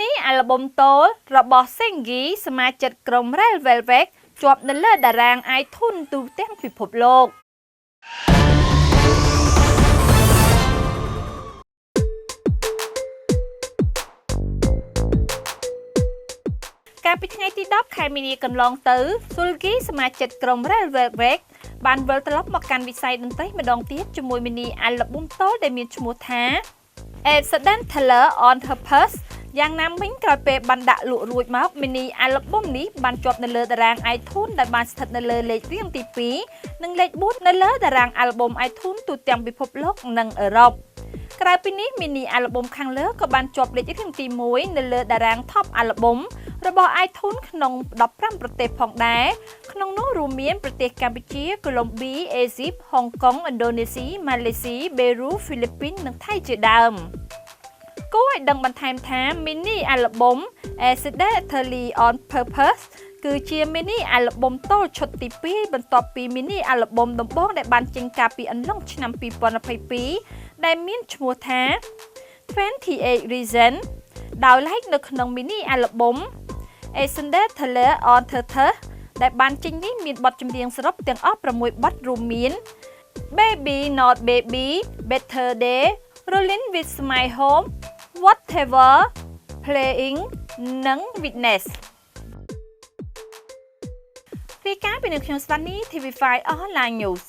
នេះអាល់ប៊ុមតូលរបស់ Sengi សមាជិកក្រុម Red Velvet ជាប់នៅលើតារាង iTunes ទូទាំងពិភពលោកកាលពីថ្ងៃទី10ខែមីនាកន្លងទៅ Sulgi សមាជិកក្រុម Red Velvet បានវិលត្រឡប់មកកាន់វិស័យតន្ត្រីម្ដងទៀតជាមួយ mini អាល់ប៊ុមតូលដែលមានឈ្មោះថា Accidental on Purpose យ៉ាងណាមិញក្រោយពេលបានដាក់លក់រួចមក mini អាល់ប៊ុមនេះបានជាប់នៅលើតារាង iTunes ដែលបានស្ថិតនៅលើលេខរៀងទី2និងលេខ4នៅលើតារាងអាល់ប៊ុម iTunes ទូទាំងពិភពលោកនិងអឺរ៉ុបក្រៅពីនេះ mini អាល់ប៊ុមខាងលើក៏បានជាប់លេខរៀងទី1នៅលើតារាង Top អាល់ប៊ុមរបស់ iTunes ក្នុង15ប្រទេសផងដែរក្នុងនោះរួមមានប្រទេសកម្ពុជា កូឡុំប៊ី អេស៊ីប ហុងកុង ឥណ្ឌូនេស៊ី ម៉ាឡេស៊ី បេរូ ហ្វីលីពីន និងថៃជាដើមគួរឲ្យដឹងបន្ថែមថា mini អាល់ប៊ុម Accidental on Purpose គឺជា mini អាល់ប៊ុមតូលឈុតទី2បន្ទាប់ពី mini អាល់ប៊ុមដំបូងដែលបានចេញកាលពីអន្លង់ឆ្នាំ2022ដែលមានឈ្មោះថា 28 Reasons ដោយឡែកនៅក្នុង mini អាល់ប៊ុម Accidental on Purpose ដែលបានចេញនេះមានបទចម្រៀងសរុបទាំងអស់6បទរួមមាន Baby Not Baby Better Day Rolling with My Home Whatever Playing និង Witness រាយការណ៍ពីនៅខ្ញុំស្វានី TV5 Online News